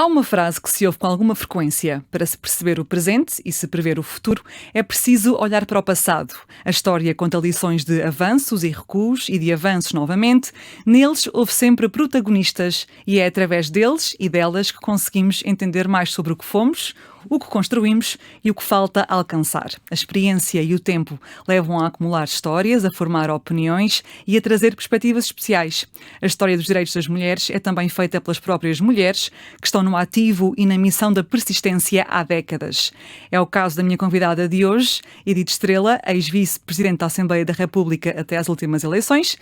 Há uma frase que se ouve com alguma frequência: para se perceber o presente e se prever o futuro, é preciso olhar para o passado. A história conta lições de avanços e recuos e de avanços novamente. Neles houve sempre protagonistas e é através deles e delas que conseguimos entender mais sobre o que fomos, o que construímos e o que falta alcançar. A experiência e o tempo levam a acumular histórias, a formar opiniões e a trazer perspectivas especiais. A história dos direitos das mulheres é também feita pelas próprias mulheres, que estão no ativo e na missão da persistência há décadas. É o caso da minha convidada de hoje, Edith Estrela, ex-vice-presidente da Assembleia da República até às últimas eleições.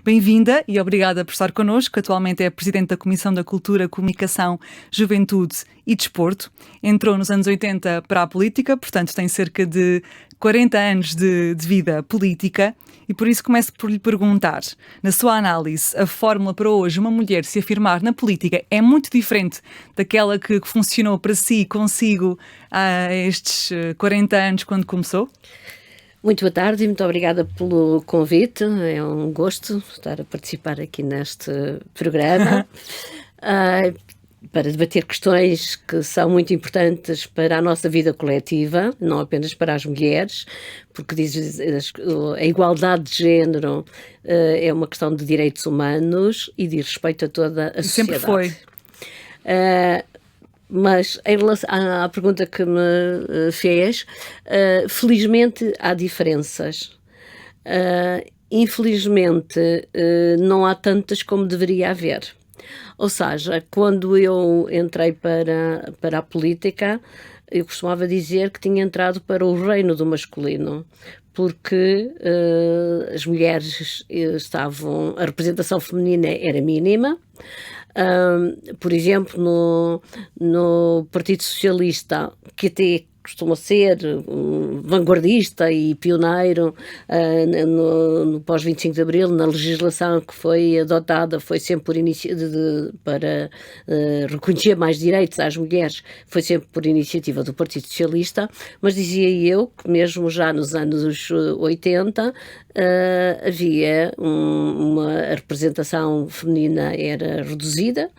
Bem-vinda e obrigada por estar connosco. Atualmente é presidente da Comissão da Cultura, Comunicação, Juventude e Desporto. Entrou nos anos 80 para a política, portanto tem cerca de 40 anos de vida política, e por isso começo por lhe perguntar, na sua análise, a fórmula para hoje uma mulher se afirmar na política é muito diferente daquela que funcionou para si, consigo, há estes 40 anos quando começou? Muito boa tarde e muito obrigada pelo convite. É um gosto estar a participar aqui neste programa. Para debater questões que são muito importantes para a nossa vida coletiva, não apenas para as mulheres, porque a igualdade de género é uma questão de direitos humanos e de respeito a toda a sociedade. Sempre foi. Mas em relação à pergunta que me fez, felizmente há diferenças. Infelizmente não há tantas como deveria haver. Ou seja, quando eu entrei para a política, eu costumava dizer que tinha entrado para o reino do masculino, porque as mulheres a representação feminina era mínima. Por exemplo, no Partido Socialista, que até costuma ser vanguardista e pioneiro no pós-25 de Abril, na legislação que foi adotada, foi sempre para reconhecer mais direitos às mulheres, foi sempre por iniciativa do Partido Socialista, mas dizia eu que mesmo já nos anos 80 havia a representação feminina era reduzida,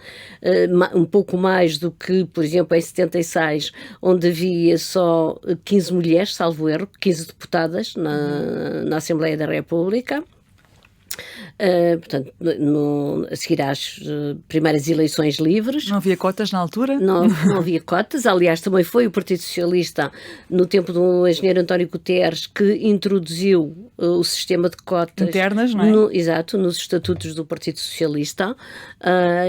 um pouco mais do que, por exemplo, em 76, onde havia só 15 mulheres, salvo erro, 15 deputadas na Assembleia da República. Portanto, a seguir às primeiras eleições livres. Não havia cotas na altura? Não havia cotas. Aliás, também foi o Partido Socialista, no tempo do engenheiro António Guterres, que introduziu o sistema de cotas internas, não é? Exato, nos estatutos do Partido Socialista.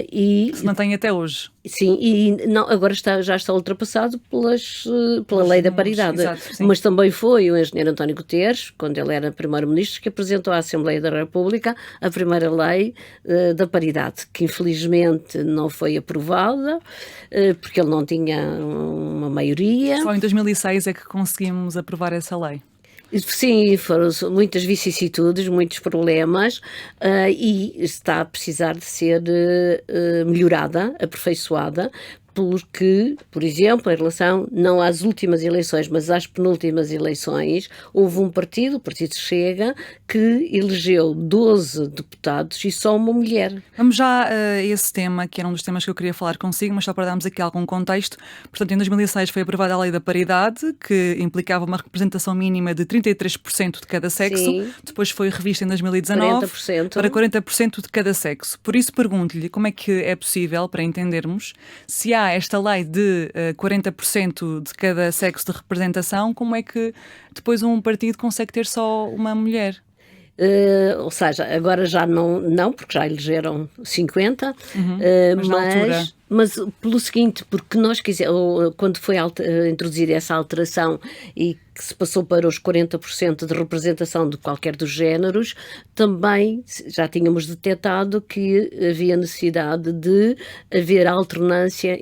Que se mantém até hoje. Sim, e agora já está ultrapassado pela lei da paridade. Exato, mas também foi o engenheiro António Guterres, quando ele era primeiro-ministro, que apresentou à Assembleia da República a primeira lei da paridade, que infelizmente não foi aprovada, porque ele não tinha uma maioria. Só em 2006 é que conseguimos aprovar essa lei. Sim, foram muitas vicissitudes, muitos problemas, e está a precisar de ser melhorada, aperfeiçoada, porque, por exemplo, em relação não às últimas eleições, mas às penúltimas eleições, houve um partido, o Partido Chega, que elegeu 12 deputados e só uma mulher. Vamos já a esse tema, que era um dos temas que eu queria falar consigo, mas só para darmos aqui algum contexto. Portanto, em 2006 foi aprovada a Lei da Paridade, que implicava uma representação mínima de 33% de cada sexo. Sim. Depois foi revista em 2019 40%. para 40% de cada sexo. Por isso pergunto-lhe como é que é possível, para entendermos, se há esta lei de 40% de cada sexo de representação, como é que depois um partido consegue ter só uma mulher? Ou seja, agora já não, porque já elegeram 50, mas na altura... Mas pelo seguinte, porque nós quando foi introduzida essa alteração e que se passou para os 40% de representação de qualquer dos géneros, também já tínhamos detectado que havia necessidade de haver alternância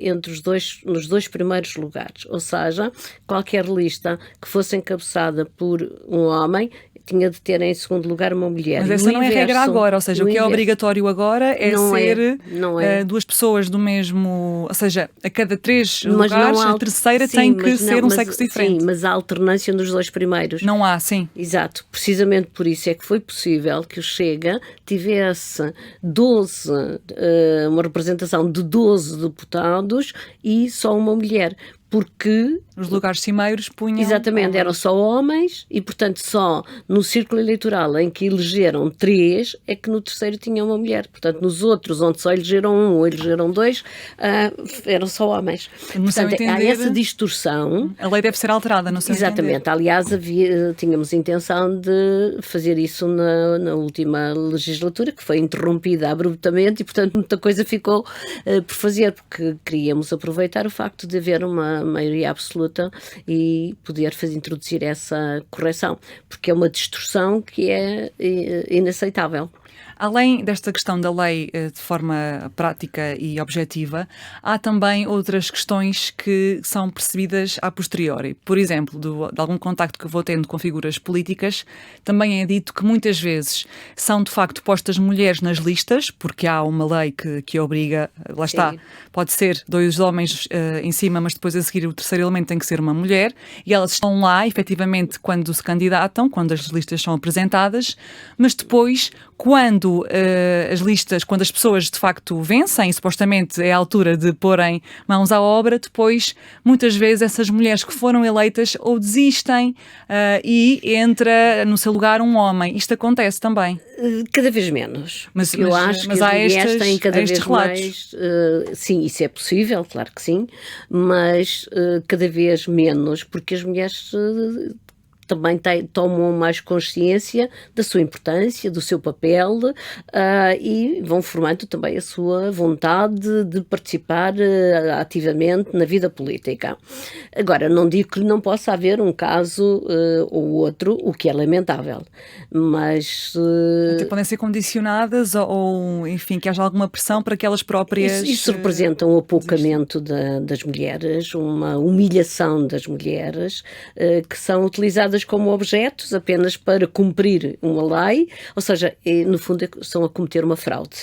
nos dois primeiros lugares. Ou seja, qualquer lista que fosse encabeçada por um homem tinha de ter em segundo lugar uma mulher. Mas essa não é regra agora, ou seja, o que é obrigatório agora é ser duas pessoas do mesmo, ou seja, a cada 3 lugares, a terceira tem que ser um sexo diferente. Sim, mas há alternância nos 2 primeiros. Não há, sim. Exato, precisamente por isso é que foi possível que o Chega tivesse 12, uma representação de 12 deputados e só uma mulher. Porque os lugares cimeiros punham... Exatamente, eram só homens e, portanto, só no círculo eleitoral em que elegeram 3 é que no terceiro tinha uma mulher. Portanto, nos outros, onde só elegeram 1 ou elegeram 2, eram só homens. Portanto, há essa distorção. A lei deve ser alterada, não sei. Exatamente. Aliás, tínhamos intenção de fazer isso na última legislatura, que foi interrompida abruptamente e, portanto, muita coisa ficou por fazer, porque queríamos aproveitar o facto de haver uma maioria absoluta e poder introduzir essa correção, porque é uma distorção que é inaceitável. Além desta questão da lei de forma prática e objetiva, há também outras questões que são percebidas a posteriori. Por exemplo, de algum contacto que eu vou tendo com figuras políticas, também é dito que muitas vezes são de facto postas mulheres nas listas, porque há uma lei que obriga, lá está, pode ser 2 homens em cima, mas depois a seguir o terceiro elemento tem que ser uma mulher, e elas estão lá, efetivamente, quando se candidatam, quando as listas são apresentadas, mas depois, quando quando as pessoas de facto vencem, e supostamente é a altura de porem mãos à obra, depois muitas vezes essas mulheres que foram eleitas ou desistem e entra no seu lugar um homem. Isto acontece também. Cada vez menos. Eu acho que há as mulheres têm cada vez relatos. mais. Sim, isso é possível, claro que sim, mas cada vez menos, porque as mulheres também tomam mais consciência da sua importância, do seu papel e vão formando também a sua vontade de participar ativamente na vida política. Agora, não digo que não possa haver um caso ou outro, o que é lamentável, mas... Até podem ser condicionadas ou, enfim, que haja alguma pressão para que elas próprias... Isso representa um apoucamento das mulheres, uma humilhação das mulheres que são utilizadas como objetos apenas para cumprir uma lei, ou seja, no fundo estão a cometer uma fraude.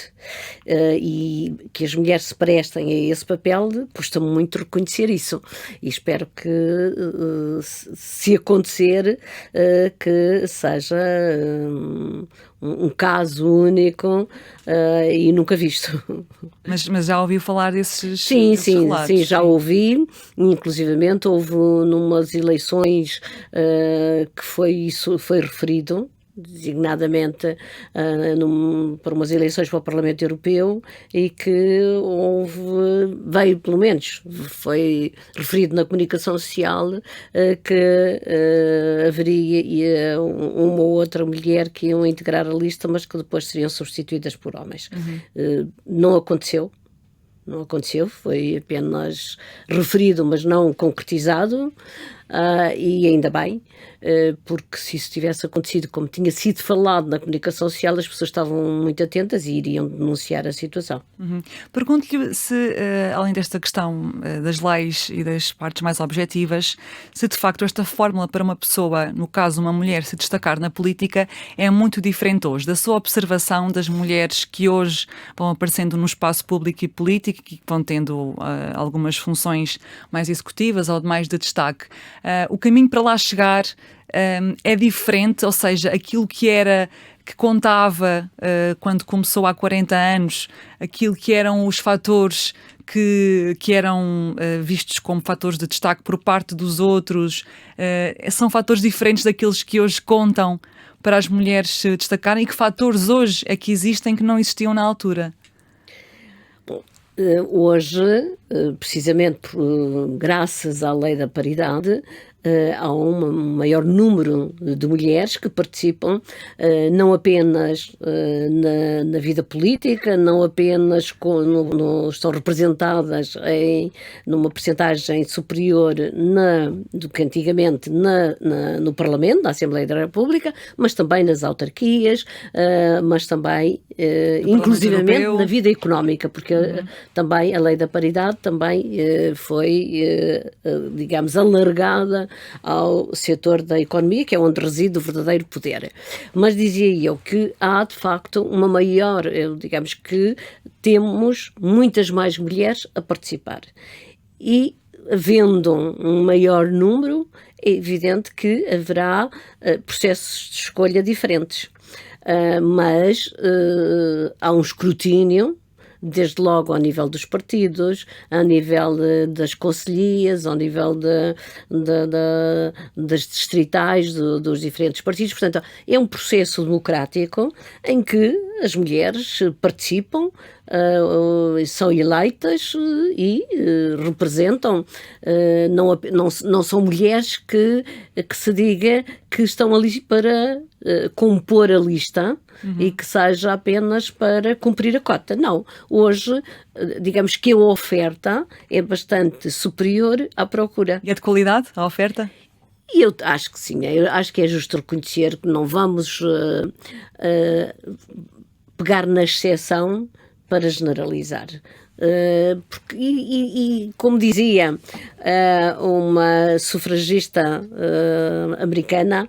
E que as mulheres se prestem a esse papel, custa muito reconhecer isso. E espero que, se acontecer, que seja um caso único e nunca visto. Mas já ouviu falar desses relatos? Sim, já ouvi. Inclusivamente houve numas eleições que foi referido, designadamente para umas eleições para o Parlamento Europeu, e que veio, pelo menos, foi referido na comunicação social que haveria uma ou outra mulher que iam integrar a lista, mas que depois seriam substituídas por homens. Não aconteceu. Não aconteceu, foi apenas referido, mas não concretizado, e ainda bem, porque se isso tivesse acontecido como tinha sido falado na comunicação social, as pessoas estavam muito atentas e iriam denunciar a situação. Pergunto-lhe se, além desta questão das leis e das partes mais objetivas, se de facto esta fórmula para uma pessoa, no caso uma mulher, se destacar na política é muito diferente hoje, da sua observação das mulheres que hoje vão aparecendo no espaço público e político, que vão tendo algumas funções mais executivas ou mais de destaque. O caminho para lá chegar é diferente, ou seja, aquilo que contava quando começou há 40 anos, aquilo que eram os fatores que eram vistos como fatores de destaque por parte dos outros, são fatores diferentes daqueles que hoje contam para as mulheres se destacarem, e que fatores hoje é que existem que não existiam na altura? Hoje, precisamente graças à lei da paridade, há um maior número de mulheres que participam não apenas na vida política, não apenas estão representadas numa percentagem superior do que antigamente no Parlamento, na Assembleia da República, mas também nas autarquias, mas também inclusivamente na vida económica, porque também a lei da paridade também foi, digamos, alargada ao setor da economia, que é onde reside o verdadeiro poder. Mas dizia eu que há, de facto, uma maior, digamos que temos muitas mais mulheres a participar. E, havendo um maior número, é evidente que haverá processos de escolha diferentes. Mas há um escrutínio, desde logo ao nível dos partidos, ao nível das conselhias, ao nível das distritais dos diferentes partidos. Portanto, é um processo democrático em que as mulheres participam, são eleitas e representam, não são mulheres que se diga que estão ali para compor a lista e que seja apenas para cumprir a cota. Não. Hoje, digamos que a oferta é bastante superior à procura. E é de qualidade a oferta? E eu acho que sim, eu acho que é justo reconhecer que não vamos pegar na exceção para generalizar. Porque, como dizia uma sufragista americana,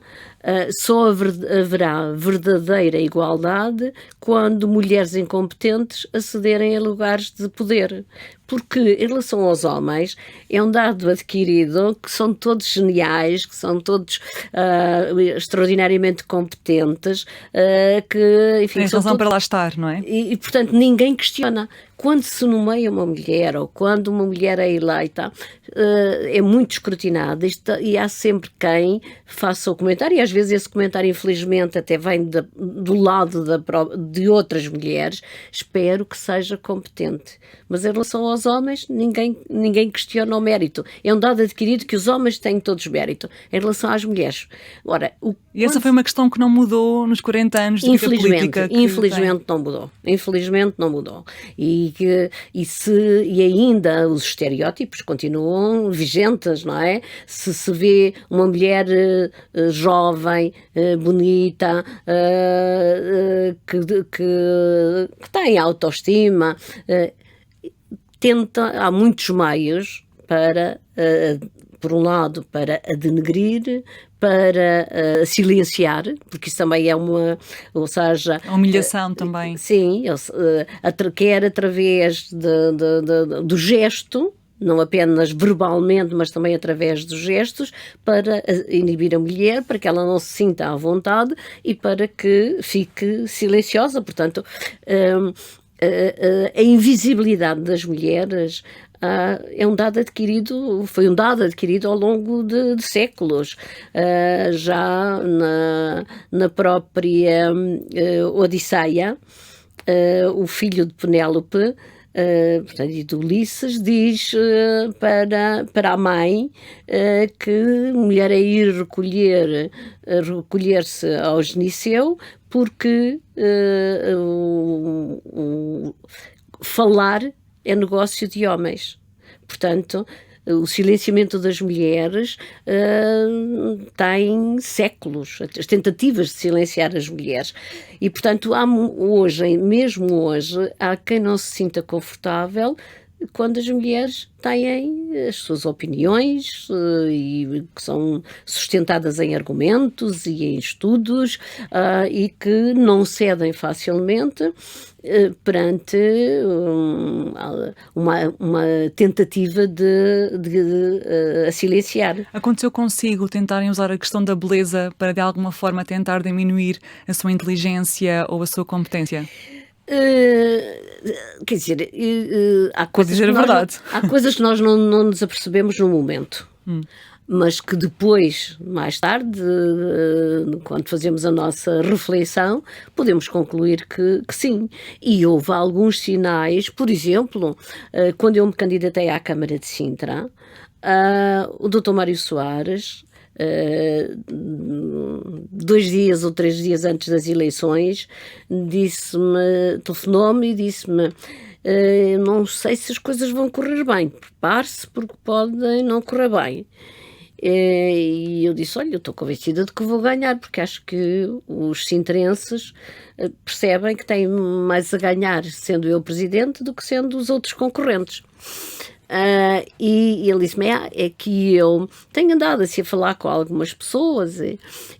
só haverá verdadeira igualdade quando mulheres incompetentes acederem a lugares de poder. Porque, em relação aos homens, é um dado adquirido que são todos geniais, que são todos extraordinariamente competentes, que, enfim... Tem razão para lá estar, não é? E, portanto, ninguém questiona. Quando se nomeia uma mulher ou quando uma mulher é eleita, é muito escrutinada e há sempre quem faça o comentário, e às vezes esse comentário, infelizmente, até vem do lado de outras mulheres. Espero que seja competente. Mas em relação aos homens, ninguém questiona o mérito. É um dado adquirido que os homens têm todos mérito. Em relação às mulheres. Ora, e essa foi uma questão que não mudou nos 40 anos de vida política? Infelizmente não mudou. Infelizmente não mudou. E ainda os estereótipos continuam vigentes, não é? Se vê uma mulher jovem, bonita, que tem autoestima, há muitos meios para, por um lado, para a denegrir, para silenciar, porque isso também é ou seja... A humilhação também. Sim, quer através do gesto, não apenas verbalmente, mas também através dos gestos, para inibir a mulher, para que ela não se sinta à vontade e para que fique silenciosa. Portanto, a invisibilidade das mulheres foi um dado adquirido ao longo de séculos. Já na própria Odisseia, o filho de Penélope, portanto, e de Ulisses, diz para a mãe que mulher é ir recolher-se ao gineceu, porque falar é negócio de homens. Portanto, o silenciamento das mulheres tem séculos, as tentativas de silenciar as mulheres. E, portanto, mesmo hoje, há quem não se sinta confortável quando as mulheres têm as suas opiniões e que são sustentadas em argumentos e em estudos e que não cedem facilmente perante uma tentativa de a silenciar. Aconteceu consigo tentarem usar a questão da beleza para, de alguma forma, tentar diminuir a sua inteligência ou a sua competência? Quer dizer, há coisas que nós não nos apercebemos no momento. Mas que depois, mais tarde, quando fazemos a nossa reflexão, podemos concluir que sim. E houve alguns sinais, por exemplo, quando eu me candidatei à Câmara de Sintra, o Dr. Mário Soares, 2 dias ou 3 dias antes das eleições, telefonou-me e disse-me: não sei se as coisas vão correr bem, prepare-se porque podem não correr bem. E eu disse: olha, eu estou convencida de que vou ganhar, porque acho que os sintrenses percebem que têm mais a ganhar sendo eu presidente do que sendo os outros concorrentes. E ele disse-me, é que eu tenho andado assim a falar com algumas pessoas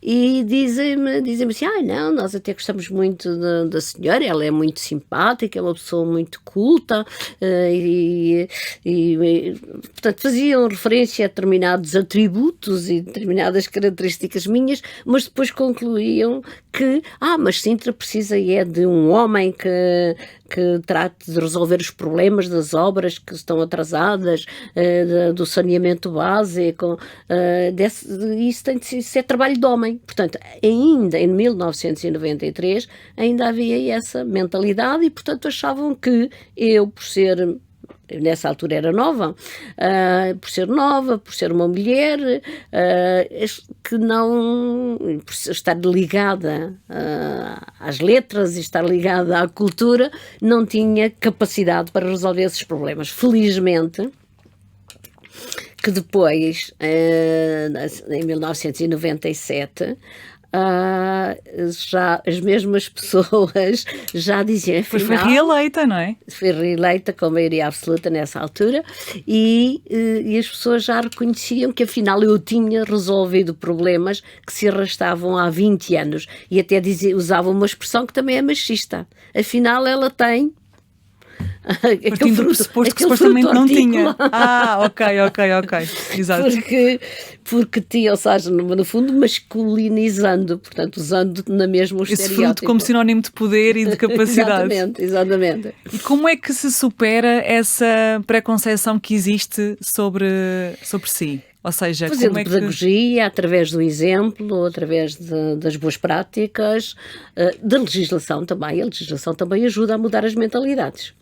e dizem-me assim, não, nós até gostamos muito da senhora, ela é muito simpática, é uma pessoa muito culta, portanto faziam referência a determinados atributos e determinadas características minhas, mas depois concluíam que, mas Sintra precisa de um homem que trate de resolver os problemas das obras que estão atrasadas, do saneamento básico, isso tem de ser trabalho de homem. Portanto, ainda em 1993, ainda havia essa mentalidade e, portanto, achavam que eu, por ser... Nessa altura era nova, por ser uma mulher, que não, por estar ligada às letras e estar ligada à cultura, não tinha capacidade para resolver esses problemas. Felizmente, que depois, em 1997, já as mesmas pessoas já diziam, Pois foi reeleita, não é? Foi reeleita com maioria absoluta nessa altura e as pessoas já reconheciam que afinal eu tinha resolvido problemas que se arrastavam há 20 anos e até usavam uma expressão que também é machista. Afinal ela tem... Partindo do pressuposto que supostamente não tinha. Ok. Exato. Porque tinha, ou seja, no fundo, masculinizando, portanto, usando na mesma o estereótipo. Esse fruto como sinónimo de poder e de capacidade. Exatamente. E como é que se supera essa preconceção que existe sobre si? Ou seja, fazendo como é pedagogia, através do exemplo, através das boas práticas, da legislação também. A legislação também ajuda a mudar as mentalidades.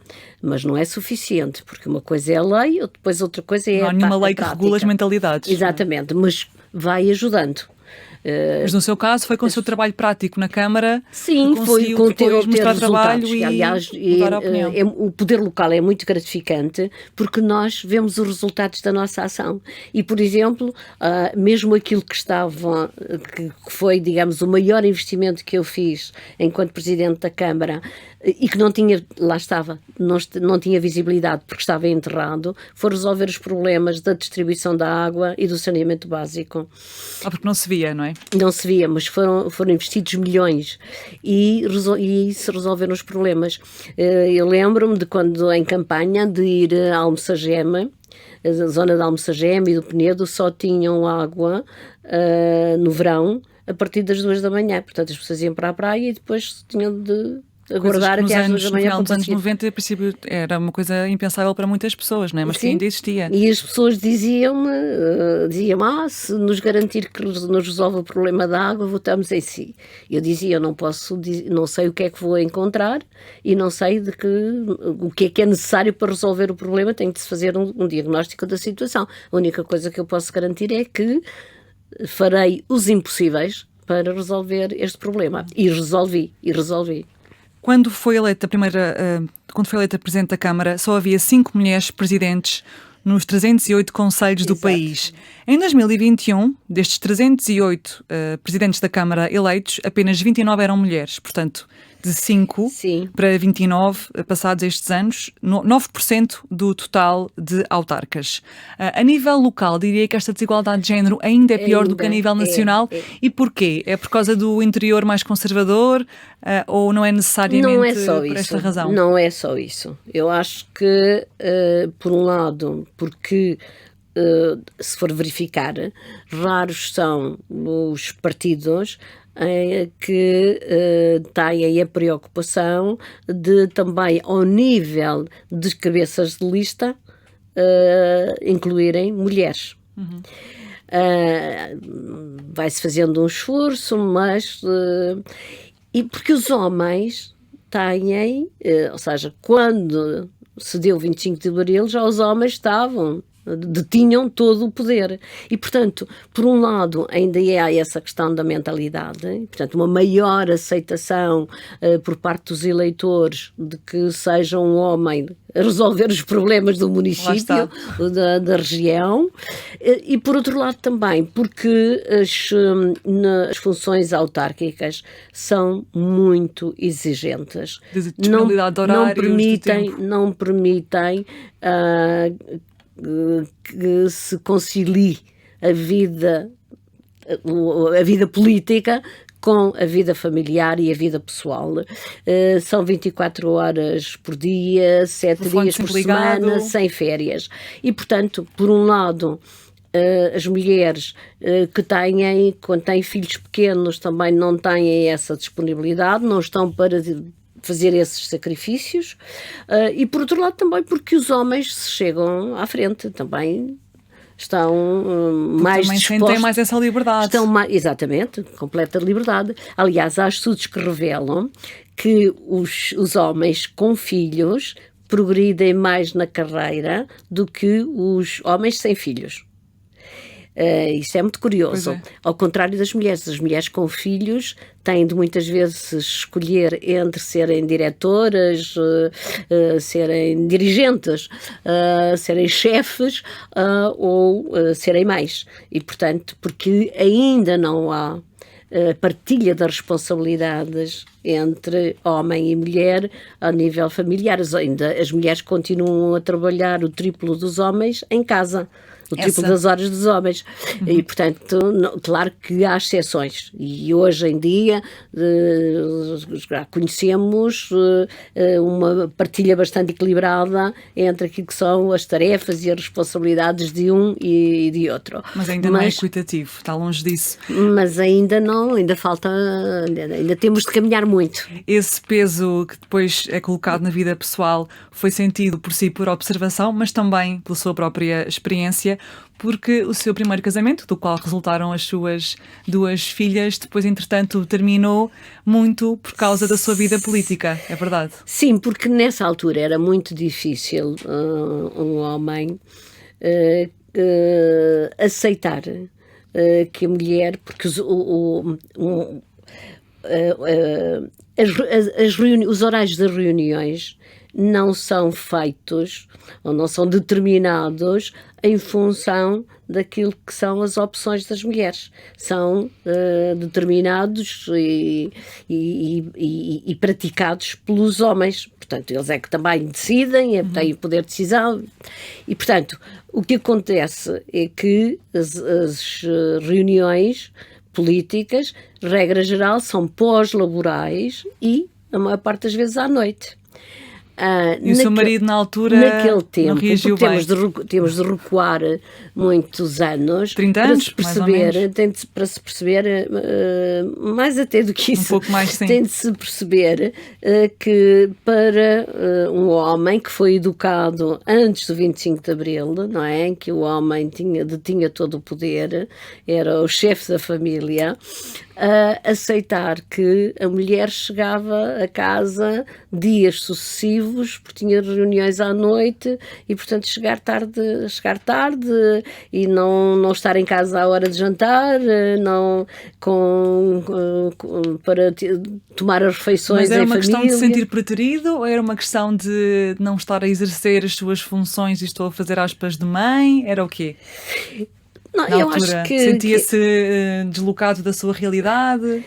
Mas não é suficiente, porque uma coisa é a lei, depois outra coisa é não há nenhuma lei que regula as mentalidades. Exatamente, mas vai ajudando. Mas no seu caso foi com o seu trabalho prático na Câmara. Sim, foi com o ter trabalho e aliás, mudar a opinião. O poder local é muito gratificante porque nós vemos os resultados da nossa ação e, por exemplo, mesmo aquilo que foi, digamos, o maior investimento que eu fiz enquanto Presidente da Câmara e que não tinha, lá estava, não tinha visibilidade porque estava enterrado, foi resolver os problemas da distribuição da água e do saneamento básico. Porque não se via, não é? Não se via, mas foram investidos milhões e se resolveram os problemas. Eu lembro-me de quando em campanha de ir a Almocageme, a zona de Almocageme e do Penedo só tinham água no verão a partir das 2 da manhã. Portanto, as pessoas iam para a praia e depois tinham de aguardar até às 2 da manhã. Nos anos 90, a princípio, era uma coisa impensável para muitas pessoas, não é? Mas que ainda existia. E as pessoas diziam-me, se nos garantir que nos resolve o problema da água, votamos em si. Eu dizia, eu não sei o que é que vou encontrar e não sei o que é necessário para resolver o problema, tem de se fazer um diagnóstico da situação. A única coisa que eu posso garantir é que farei os impossíveis para resolver este problema. E resolvi. Quando foi eleita Presidente da Câmara, só havia 5 mulheres presidentes nos 308 concelhos do país. Em 2021, destes 308 presidentes da Câmara eleitos, apenas 29 eram mulheres. Portanto, de 5 para 29, passados estes anos, 9% do total de autarcas. A nível local, diria que esta desigualdade de género ainda é pior do que a nível nacional. E porquê? É por causa do interior mais conservador ou não é necessariamente por esta razão? Não é só isso. Eu acho que, por um lado, porque... se for verificar, raros são os partidos que têm a preocupação de também, ao nível de cabeças de lista, incluírem mulheres. Uhum. Vai-se fazendo um esforço, mas... e porque os homens têm... ou seja, quando se deu o 25 de Abril, já os homens detinham todo o poder. E, portanto, por um lado, ainda há essa questão da mentalidade, portanto, uma maior aceitação por parte dos eleitores de que seja um homem a resolver os problemas do município, da região, e por outro lado também, porque as funções autárquicas são muito exigentes. Disponibilidade de horários, não permitem que se concilie a vida política com a vida familiar e a vida pessoal. São 24 horas por dia, 7 dias por semana, sem férias. E, portanto, por um lado, as mulheres quando têm filhos pequenos, também não têm essa disponibilidade, não estão para fazer esses sacrifícios, e por outro lado também porque os homens se chegam à frente, também estão mais dispostos. Têm mais essa liberdade. Exatamente, completa liberdade. Aliás, há estudos que revelam que os homens com filhos progridem mais na carreira do que os homens sem filhos. Isso é muito curioso. Ao contrário das mulheres. As mulheres com filhos têm de muitas vezes escolher entre serem diretoras, serem dirigentes, serem chefes ou serem mães. E, portanto, porque ainda não há partilha das responsabilidades entre homem e mulher a nível familiar. Ainda as mulheres continuam a trabalhar o triplo dos homens em casa. O triplo das horas dos homens. E, portanto, claro que há exceções. E hoje em dia já conhecemos uma partilha bastante equilibrada entre aquilo que são as tarefas e as responsabilidades de um e de outro. Mas ainda não é equitativo, está longe disso. Mas ainda não, ainda falta, ainda temos de caminhar muito. Esse peso que depois é colocado na vida pessoal foi sentido por si por observação, mas também pela sua própria experiência, porque o seu primeiro casamento, do qual resultaram as suas 2 filhas, depois, entretanto, terminou muito por causa da sua vida política, é verdade? Sim, porque nessa altura era muito difícil um homem aceitar que a mulher, porque os horários das reuniões não são feitos ou não são determinados em função daquilo que são as opções das mulheres. São determinados e praticados pelos homens. Portanto, eles é que também decidem, têm poder de decisão. E, portanto, o que acontece é que as reuniões políticas, regra geral, são pós-laborais e, a maior parte das vezes, à noite. E o seu marido, na altura, naquele tempo, não reagiu bem? Temos de recuar muitos anos 30 anos, para se perceber, mais até do que isso, pouco mais, sim. Tem de se perceber que para um homem que foi educado antes do 25 de Abril, não é? Em que o homem detinha todo o poder, era o chefe da família, aceitar que a mulher chegava a casa dias sucessivos, porque tinha reuniões à noite e, portanto, chegar tarde e não estar em casa à hora de jantar, para tomar as refeições em família. Mas era uma questão de se sentir preterido ou era uma questão de não estar a exercer as suas funções e estou a fazer aspas de mãe? Era o quê? Não, na eu altura, acho que sentia-se deslocado da sua realidade?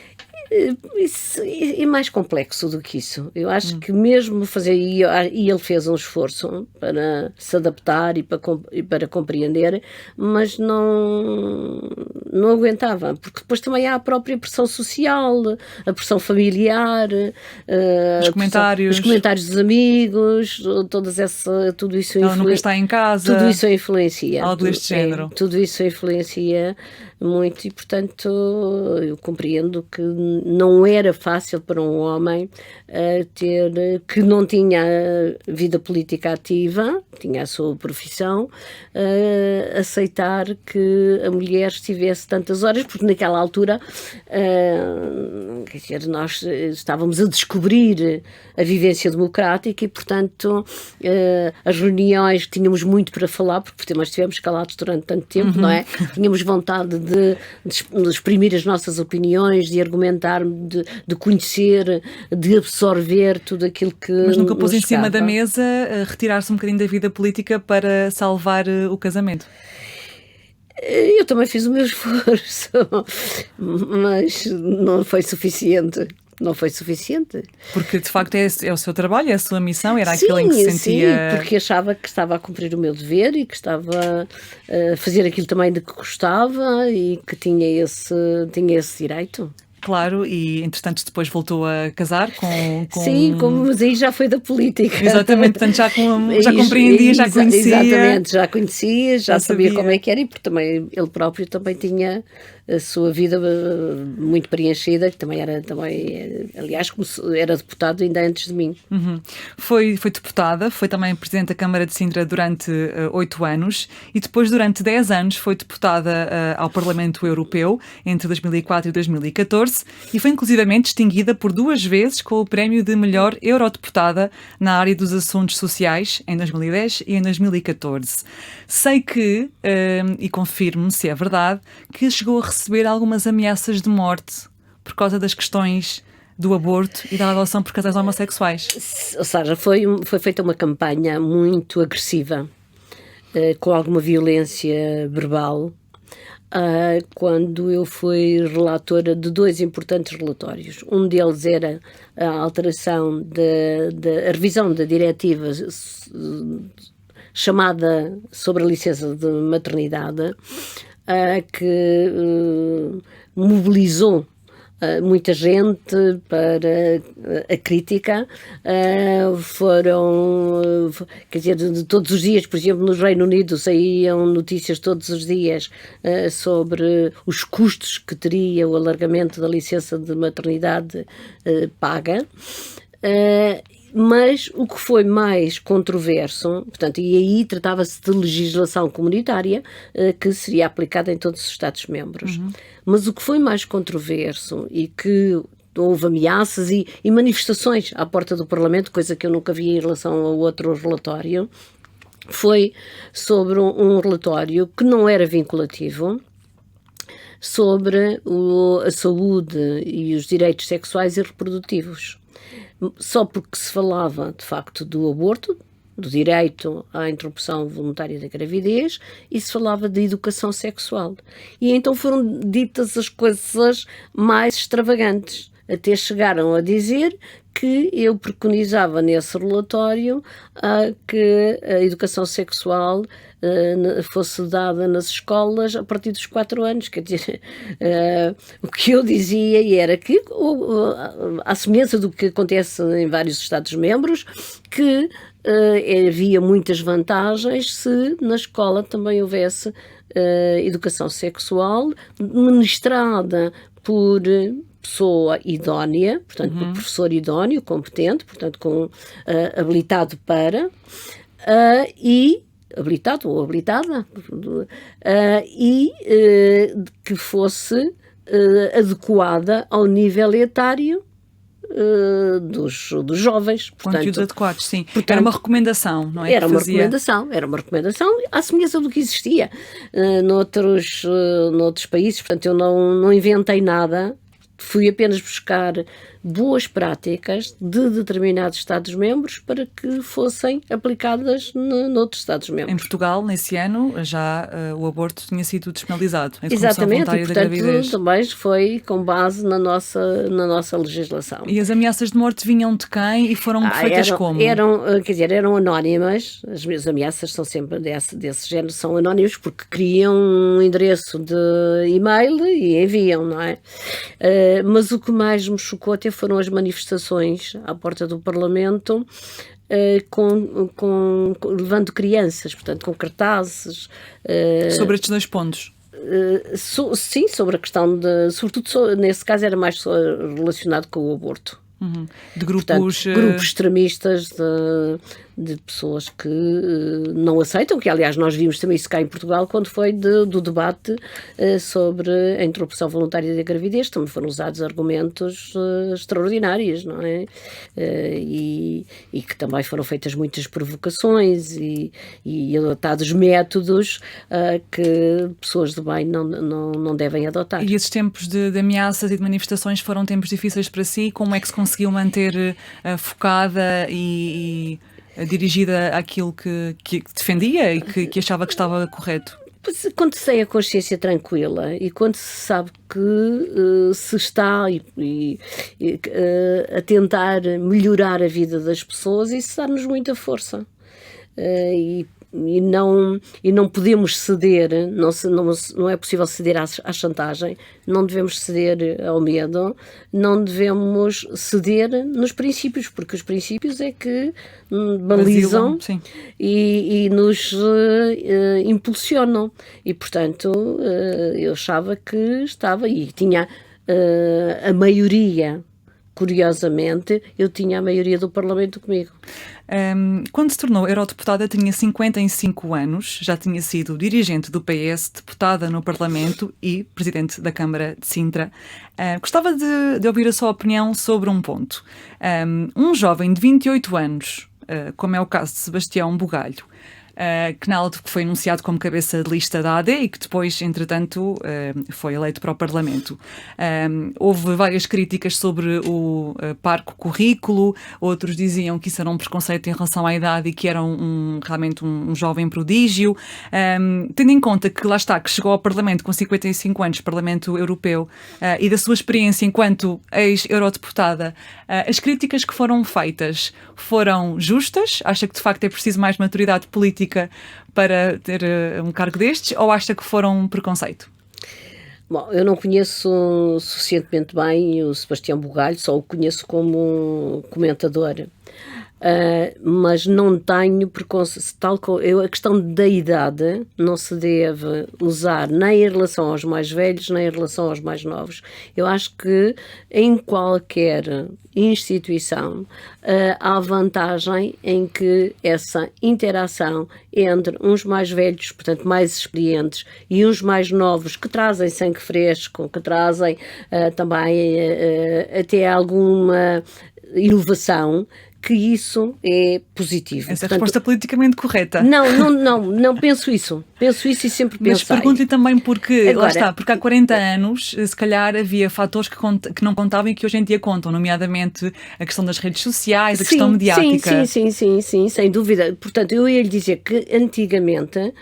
Isso é mais complexo do que isso. Eu acho que mesmo e ele fez um esforço para se adaptar e para compreender, mas não aguentava, porque depois também há a própria pressão social, a pressão familiar, os comentários dos amigos, tudo isso ela nunca está em casa, tudo isso influencia. Algo deste género. Tudo isso influencia muito e, portanto, eu compreendo que não era fácil para um homem que não tinha vida política ativa, tinha a sua profissão, aceitar que a mulher estivesse tantas horas, porque naquela altura, quer dizer, nós estávamos a descobrir a vivência democrática e, portanto, as reuniões tínhamos muito para falar, porque nós estivemos calados durante tanto tempo, não é? Tínhamos vontade de exprimir as nossas opiniões, de argumentar, de conhecer, de absorver tudo aquilo que Mas nunca pôs em cima chegava. da mesa retirar-se um bocadinho da vida política para salvar o casamento? Eu também fiz o meu esforço, mas não foi suficiente. Não foi suficiente. Porque, de facto, é o seu trabalho, é a sua missão, era aquilo em que se sentia... Sim, porque achava que estava a cumprir o meu dever e que estava a fazer aquilo também de que gostava e que tinha esse direito. Claro, e entretanto depois voltou a casar com... Sim, mas aí já foi da política. Exatamente, portanto já compreendia, já conhecia. Exatamente, já conhecia, já sabia como é que era, e porque também ele próprio também tinha a sua vida muito preenchida, que também era, aliás, era deputado ainda antes de mim. Uhum. Foi deputada, foi também presidente da Câmara de Sintra durante 8 anos e depois durante 10 anos foi deputada ao Parlamento Europeu entre 2004 e 2014 e foi inclusivamente distinguida por 2 vezes com o prémio de melhor eurodeputada na área dos assuntos sociais em 2010 e em 2014. Sei que, e confirmo-me se é verdade, que chegou a receber algumas ameaças de morte por causa das questões do aborto e da adoção por casais homossexuais. Ou seja, foi feita uma campanha muito agressiva, com alguma violência verbal, quando eu fui relatora de 2 importantes relatórios. Um deles era a alteração a revisão da diretiva chamada sobre a licença de maternidade, que mobilizou muita gente para a crítica. Quer dizer, de todos os dias, por exemplo, no Reino Unido saíam notícias todos os dias sobre os custos que teria o alargamento da licença de maternidade paga. Mas o que foi mais controverso, portanto, e aí tratava-se de legislação comunitária que seria aplicada em todos os Estados-membros. Mas o que foi mais controverso e que houve ameaças e manifestações à porta do Parlamento, coisa que eu nunca vi em relação ao outro relatório, foi sobre um relatório que não era vinculativo, sobre a saúde e os direitos sexuais e reprodutivos. Só porque se falava, de facto, do aborto, do direito à interrupção voluntária da gravidez, e se falava de educação sexual. E então foram ditas as coisas mais extravagantes. Até chegaram a dizer que eu preconizava nesse relatório que a educação sexual fosse dada nas escolas a partir dos 4 anos. Quer dizer, o que eu dizia era que, à semelhança do que acontece em vários Estados-membros, que havia muitas vantagens se na escola também houvesse educação sexual ministrada por pessoa idónea, portanto, por professor idóneo, competente, portanto, habilitado para, habilitado ou habilitada, que fosse adequada ao nível etário dos jovens. Conteúdos adequados, sim. Portanto, era uma recomendação, não é? Era uma recomendação à semelhança do que existia noutros países. Portanto, eu não inventei nada, fui apenas buscar boas práticas de determinados Estados-membros para que fossem aplicadas noutros Estados-membros. Em Portugal, nesse ano, já o aborto tinha sido despenalizado. Exatamente, e portanto também foi com base na nossa legislação. E as ameaças de morte vinham de quem e foram feitas como? Eram anónimas. As minhas ameaças são sempre desse género, são anónimas porque criam um endereço de e-mail e enviam, não é? Mas o que mais me chocou até foram as manifestações à porta do Parlamento, levando crianças, portanto, com cartazes. Sobre estes 2 pontos? Sim, sobre a questão sobretudo, nesse caso era mais relacionado com o aborto. De grupos... Portanto, grupos extremistas de pessoas que não aceitam, que aliás nós vimos também isso cá em Portugal quando foi do debate sobre a interrupção voluntária da gravidez. Também foram usados argumentos extraordinários, não é? E que também foram feitas muitas provocações e adotados métodos que pessoas de bem não devem adotar. E esses tempos de ameaças e de manifestações foram tempos difíceis para si? Como é que se conseguiu manter focada e dirigida àquilo que defendia e que achava que estava correto? Pois, quando se tem a consciência tranquila e quando se sabe que se está a tentar melhorar a vida das pessoas, isso dá-nos muita força. E não podemos ceder, não é possível ceder à chantagem, não devemos ceder ao medo, não devemos ceder nos princípios, porque os princípios é que balizam e nos impulsionam. E, portanto, eu achava que estava, e tinha a maioria. Curiosamente, eu tinha a maioria do Parlamento comigo. Quando se tornou eurodeputada, tinha 55 anos, já tinha sido dirigente do PS, deputada no Parlamento e presidente da Câmara de Sintra. Gostava de ouvir a sua opinião sobre um ponto. Um jovem de 28 anos, como é o caso de Sebastião Bugalho, que foi anunciado como cabeça de lista da AD e que depois, entretanto, foi eleito para o Parlamento. Houve várias críticas sobre o parco currículo, outros diziam que isso era um preconceito em relação à idade e que era realmente um jovem prodígio. Tendo em conta que, lá está, que chegou ao Parlamento com 55 anos, Parlamento Europeu, e da sua experiência enquanto ex-eurodeputada, as críticas que foram feitas foram justas? Acha que, de facto, é preciso mais maturidade política para ter um cargo destes, ou acha que foram um preconceito? Bom, eu não conheço suficientemente bem o Sebastião Bugalho, só o conheço como comentador. Mas não tenho preconceito, a questão da idade não se deve usar nem em relação aos mais velhos, nem em relação aos mais novos. Eu acho que em qualquer instituição há vantagem em que essa interação entre uns mais velhos, portanto mais experientes, e uns mais novos que trazem sangue fresco, que trazem também até alguma inovação, que isso é positivo. Essa é a resposta politicamente correta. Não penso isso. Penso isso e sempre pensei. Mas pergunto-lhe também porque, agora, lá está, porque há 40 anos, se calhar havia fatores que não contavam e que hoje em dia contam, nomeadamente a questão das redes sociais, a questão mediática. Sim, sem dúvida. Portanto, eu ia lhe dizer que antigamente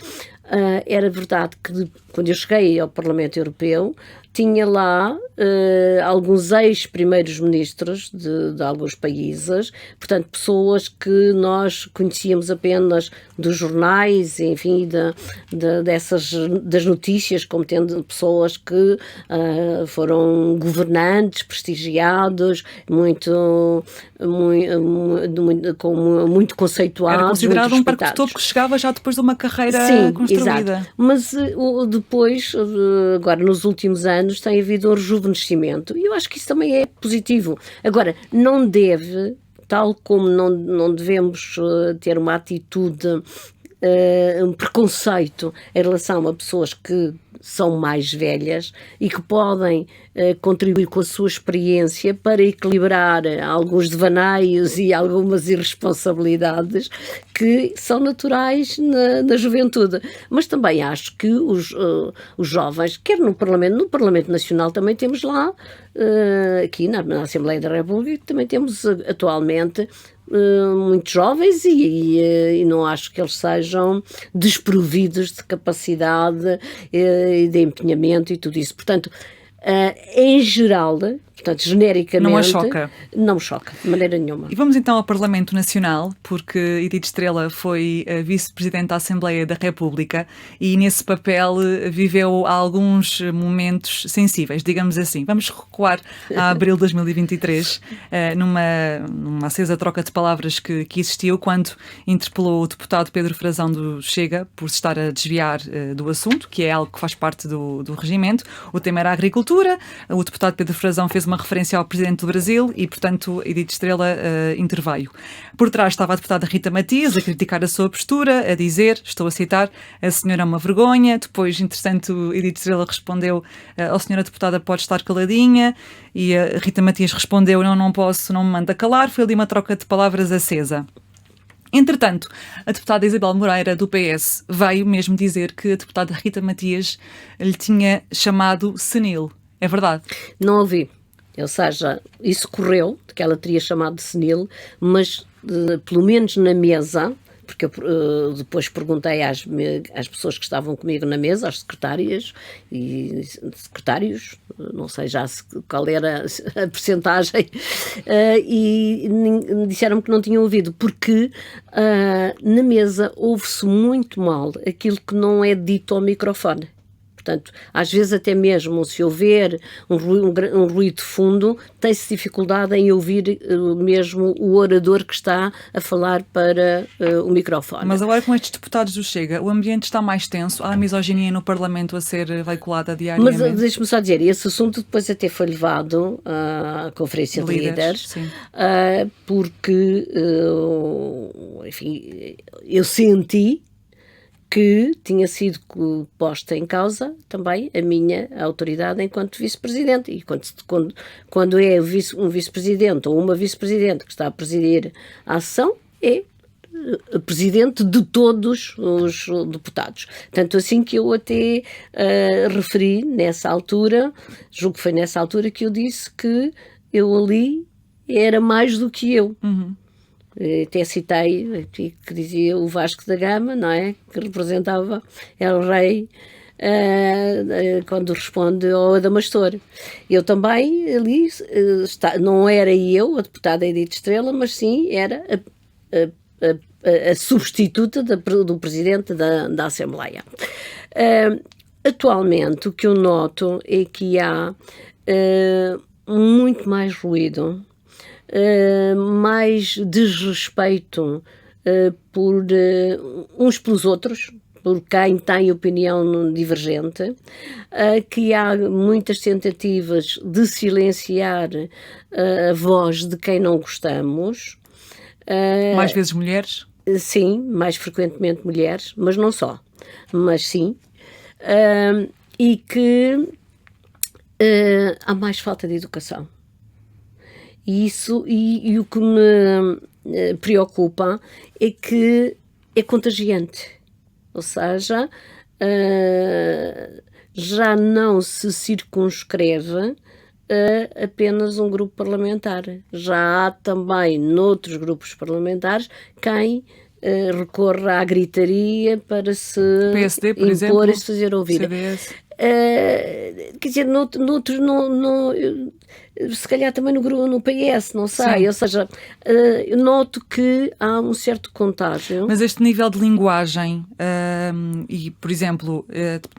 era verdade que quando eu cheguei ao Parlamento Europeu tinha lá alguns ex-primeiros ministros de alguns países, portanto pessoas que nós conhecíamos apenas dos jornais, enfim, das notícias, como tendo pessoas que foram governantes, prestigiados, muito conceituados. Era considerado um parque de topo que chegava já depois de uma carreira construída. Exato. Mas depois, agora nos últimos anos, tem havido um rejuvenescimento. E eu acho que isso também é positivo. Agora, não deve, tal como não devemos ter uma atitude, um preconceito em relação a pessoas que são mais velhas e que podem contribuir com a sua experiência para equilibrar alguns devaneios e algumas irresponsabilidades que são naturais na juventude. Mas também acho que os jovens, quer no Parlamento Nacional também temos lá, aqui na Assembleia da República, também temos atualmente muitos jovens e não acho que eles sejam desprovidos de capacidade e de empenhamento e tudo isso. Portanto, em geral, portanto, genericamente... Não a choca? Não me choca, de maneira nenhuma. E vamos então ao Parlamento Nacional, porque Edith Estrela foi vice-presidente da Assembleia da República e nesse papel viveu alguns momentos sensíveis, digamos assim. Vamos recuar a abril de 2023, numa acesa troca de palavras que existiu quando interpelou o deputado Pedro Frazão do Chega por se estar a desviar do assunto, que é algo que faz parte do regimento. O tema era a agricultura. O deputado Pedro Frazão fez uma referência ao Presidente do Brasil e, portanto, Edith Estrela interveio. Por trás estava a deputada Rita Matias a criticar a sua postura, a dizer, estou a citar, a senhora é uma vergonha. Depois, entretanto, Edith Estrela respondeu, a senhora deputada pode estar caladinha, e a Rita Matias respondeu, não posso, não me manda calar. Foi ali uma troca de palavras acesa. Entretanto, a deputada Isabel Moreira, do PS, veio mesmo dizer que a deputada Rita Matias lhe tinha chamado senil. É verdade? Não ouvi. Ou seja, isso correu, de que ela teria chamado de senil, mas pelo menos na mesa porque eu depois perguntei às pessoas que estavam comigo na mesa, às secretárias e secretários, não sei já qual era a percentagem, e disseram-me que não tinham ouvido, porque na mesa ouve-se muito mal aquilo que não é dito ao microfone. Portanto, às vezes até mesmo se houver um ruído de fundo, tem-se dificuldade em ouvir mesmo o orador que está a falar para o microfone. Mas agora com estes deputados do Chega, o ambiente está mais tenso? Há misoginia no Parlamento a ser veiculada diariamente? Mas deixe-me só dizer, esse assunto depois até foi levado à Conferência de Líderes, porque, enfim, eu senti que tinha sido posta em causa também a minha autoridade enquanto vice-presidente. E quando é um vice-presidente ou uma vice-presidente que está a presidir a sessão, é presidente de todos os deputados. Tanto assim que eu até referi nessa altura, julgo que foi nessa altura que eu disse que eu ali era mais do que eu. Até citei que dizia o Vasco da Gama, não é? Que representava El Rei quando responde ao Adamastor. Eu também ali, não era eu, a deputada Edith Estrela, mas sim era a substituta do presidente da Assembleia. Atualmente o que eu noto é que há muito mais ruído, mais desrespeito por uns pelos outros, por quem tem opinião divergente, que há muitas tentativas de silenciar a voz de quem não gostamos. Mais vezes mulheres? Sim, mais frequentemente mulheres, mas não só, mas sim. E que há mais falta de educação. E o que me preocupa é que é contagiante, ou seja, já não se circunscreve a apenas um grupo parlamentar. Já há também noutros grupos parlamentares quem recorra à gritaria para se PSD, por impor exemplo, e se fazer ouvir. CDS. Quer dizer, noutros se calhar também no PS, não sei. Sim. Ou seja, eu noto que há um certo contágio. Mas este nível de linguagem, e, por exemplo,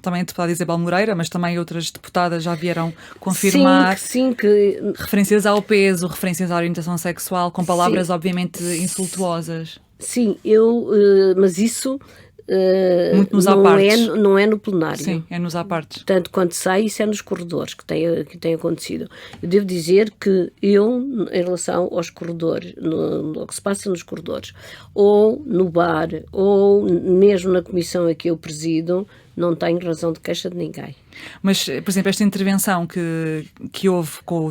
também a deputada Isabel Moreira, mas também outras deputadas já vieram confirmar Sim, que referências ao peso, referências à orientação sexual, com palavras obviamente insultuosas. Sim, mas isso muito nos apartes. Não é no plenário. Sim, é nos apartes. Portanto, quando sai, isso é nos corredores que tem acontecido. Eu devo dizer que eu, em relação aos corredores, no que se passa nos corredores, ou no bar, ou mesmo na comissão a que eu presido, não tenho razão de queixa de ninguém. Mas, por exemplo, esta intervenção que houve com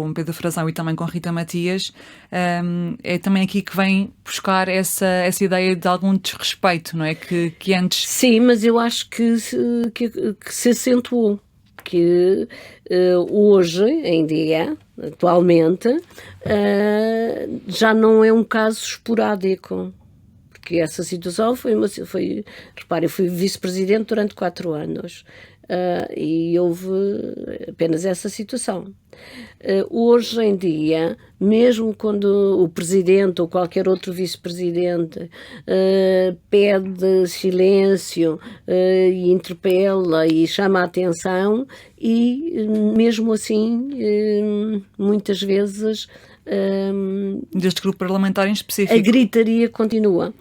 o Pedro Frazão e também com a Rita Matias, é também aqui que vem buscar essa ideia de algum desrespeito, não é? Que antes... Sim, mas eu acho que se acentuou. Que hoje em dia, atualmente, já não é um caso esporádico. Porque essa situação repare, eu fui vice-presidente durante 4 anos e houve apenas essa situação. Hoje em dia, mesmo quando o presidente ou qualquer outro vice-presidente pede silêncio e interpela e chama a atenção, e mesmo assim, muitas vezes... deste grupo parlamentar em específico. A gritaria continua.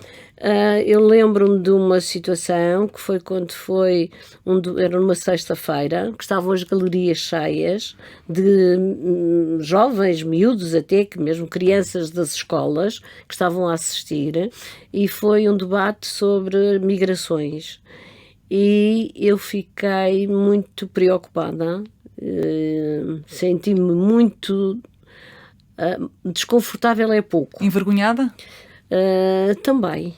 Eu lembro-me de uma situação que foi quando era numa sexta-feira, que estavam as galerias cheias de jovens, miúdos até, que mesmo crianças das escolas, que estavam a assistir, e foi um debate sobre migrações. E eu fiquei muito preocupada, senti-me muito... desconfortável é pouco. Envergonhada? Também.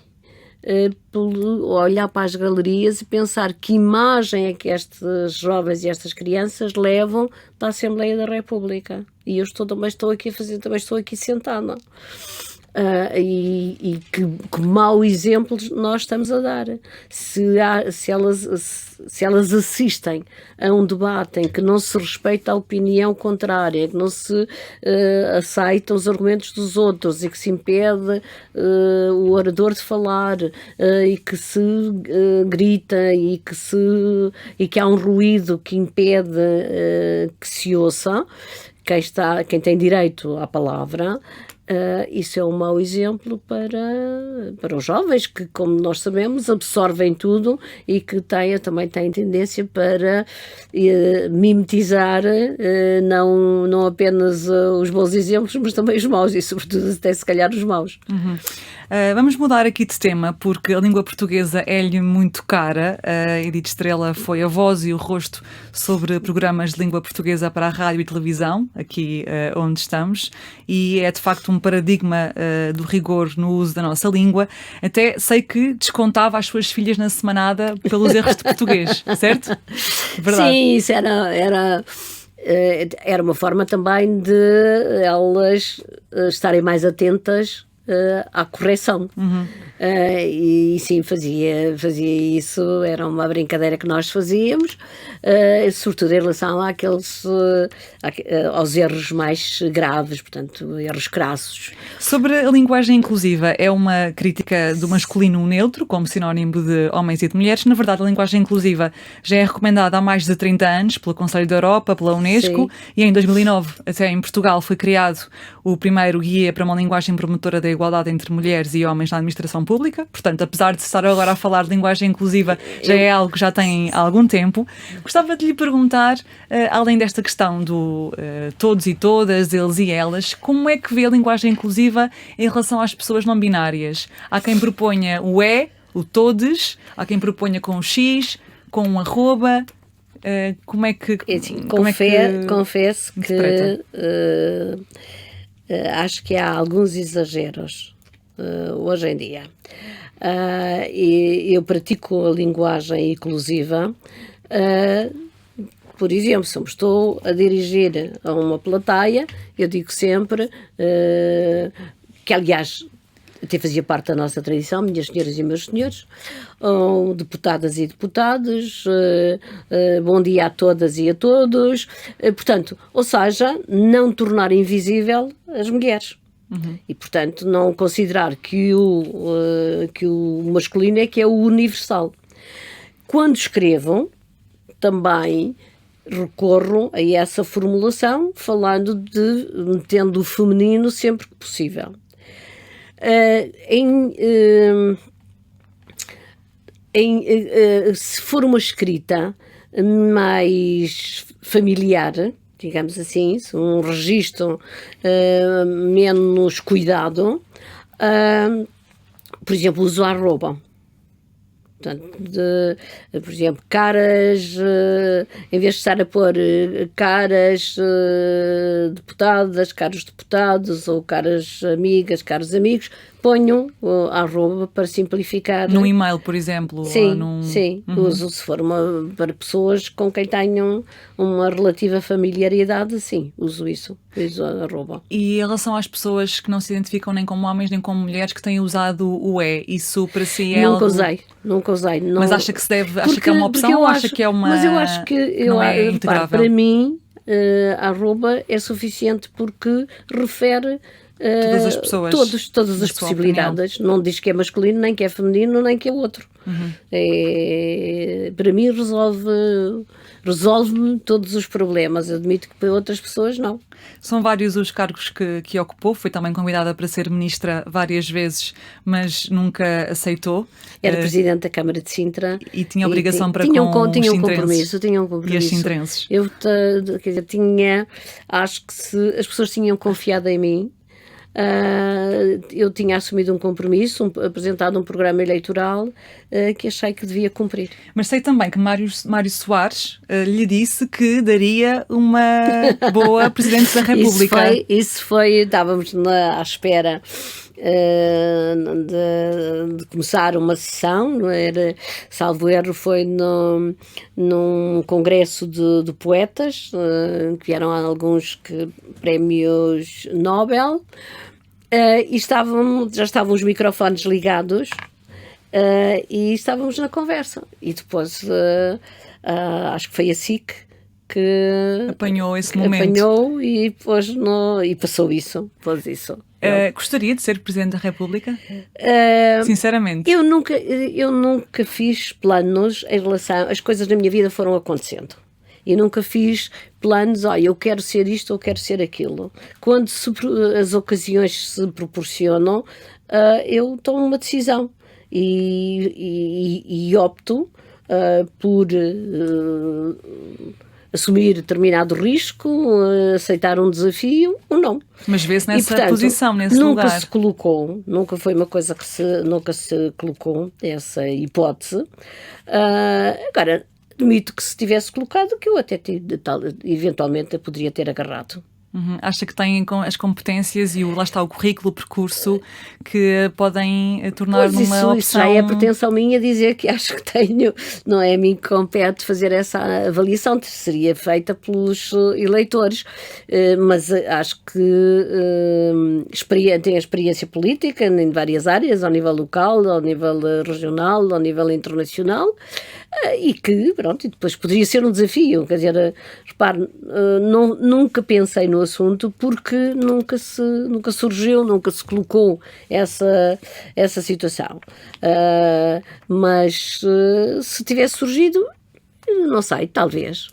Olhar para as galerias e pensar que imagem é que estes jovens e estas crianças levam da Assembleia da República. E eu também estou aqui sentada. E que mau exemplos nós estamos a dar. Se elas assistem a um debate em que não se respeita a opinião contrária, que não se aceitam os argumentos dos outros e que se impede o orador de falar e que se grita e que há um ruído que impede que se ouça quem tem direito à palavra, isso é um mau exemplo para os jovens que, como nós sabemos, absorvem tudo e que também têm tendência para mimetizar não apenas os bons exemplos, mas também os maus e, sobretudo, até se calhar os maus. Uhum. Vamos mudar aqui de tema, porque a língua portuguesa é-lhe muito cara. A Edith Estrela foi a voz e o rosto sobre programas de língua portuguesa para a rádio e televisão, aqui onde estamos, e é de facto um paradigma do rigor no uso da nossa língua. Até sei que descontava as suas filhas na semanada pelos erros de português, certo? Verdade. Sim, isso era uma forma também de elas estarem mais atentas à correção. Uhum. E sim, fazia isso, era uma brincadeira que nós fazíamos, sobretudo em relação aos erros mais graves, portanto, erros crassos. Sobre a linguagem inclusiva, é uma crítica do masculino neutro, como sinónimo de homens e de mulheres. Na verdade, a linguagem inclusiva já é recomendada há mais de 30 anos pelo Conselho da Europa, pela Unesco, sim. E em 2009, até em Portugal, foi criado o primeiro guia para uma linguagem promotora da igualdade entre mulheres e homens na administração pública. Portanto, apesar de estar agora a falar de linguagem inclusiva, já é algo que já tem algum tempo. Gostava de lhe perguntar, além desta questão do todos e todas, eles e elas, como é que vê a linguagem inclusiva em relação às pessoas não binárias? Há quem proponha o o todes, há quem proponha com o x, com um arroba. Como é que... Confesso que acho que há alguns exageros hoje em dia. E eu pratico a linguagem inclusiva. Por exemplo, se eu me estou a dirigir a uma plateia, eu digo sempre que, aliás, até fazia parte da nossa tradição, minhas senhoras e meus senhores, deputadas e deputados, bom dia a todas e a todos. Portanto, ou seja, não tornar invisível as mulheres. Uhum. E, portanto, não considerar que o masculino é que é o universal. Quando escrevam, também recorro a essa formulação, metendo o feminino sempre que possível. Se for uma escrita mais familiar, digamos assim, um registro menos cuidado, por exemplo, uso a arroba. Portanto, por exemplo, caras, em vez de estar a pôr caras deputadas, caros deputados, ou caras amigas, caros amigos, ponho a arroba para simplificar. Num e-mail, por exemplo? Sim, sim. Uhum. Uso se for para pessoas com quem tenham uma relativa familiaridade, sim, uso isso. Uso a arroba. E em relação às pessoas que não se identificam nem como homens nem como mulheres, que têm usado o isso para si é nunca algo... Nunca usei. Não... Mas acha que se deve, acha que é uma opção ou acha que é uma... Mas eu acho que, para mim, a arroba é suficiente porque refere todas as pessoas, todas as possibilidades. Opinião. Não diz que é masculino, nem que é feminino, nem que é outro. Uhum. Para mim resolve-me todos os problemas. Admito que para outras pessoas não. São vários os cargos que ocupou. Foi também convidada para ser ministra várias vezes, mas nunca aceitou. Era presidente da Câmara de Sintra. E tinha obrigação para tinha com tinha os um compromisso. E as sintrenses. Eu acho que se as pessoas tinham confiado em mim, eu tinha assumido um compromisso, apresentado um programa eleitoral que achei que devia cumprir. Mas sei também que Mário Soares lhe disse que daria uma boa Presidente da República. Isso foi, estávamos à espera de começar uma sessão, não era, salvo erro, foi num congresso de poetas, que vieram alguns prémios Nobel. E já estavam os microfones ligados, e estávamos na conversa. E depois, acho que foi a SIC que apanhou esse momento. Apanhou e depois e passou isso. Pôs isso. Gostaria de ser Presidente da República? Sinceramente. Eu nunca fiz planos em relação... As coisas na minha vida foram acontecendo. E nunca fiz planos, eu quero ser isto ou quero ser aquilo. Quando as ocasiões se proporcionam, eu tomo uma decisão e opto por assumir determinado risco, aceitar um desafio ou não. Mas vê-se nessa posição, nesse nunca lugar. Se colocou, nunca foi uma coisa que nunca se colocou, essa hipótese. Agora, admito que se tivesse colocado, que eu até eventualmente poderia ter agarrado. Acha que tem as competências e lá está o currículo, o percurso que podem tornar numa opção... Isso já é pretensão minha dizer que acho que tenho, não é a mim que compete fazer essa avaliação, seria feita pelos eleitores, mas acho que tem a experiência política em várias áreas, ao nível local, ao nível regional, ao nível internacional, e que, pronto, e depois poderia ser um desafio, quer dizer, repare, nunca pensei no assunto porque nunca surgiu, nunca se colocou essa situação. Mas se tivesse surgido, não sei, talvez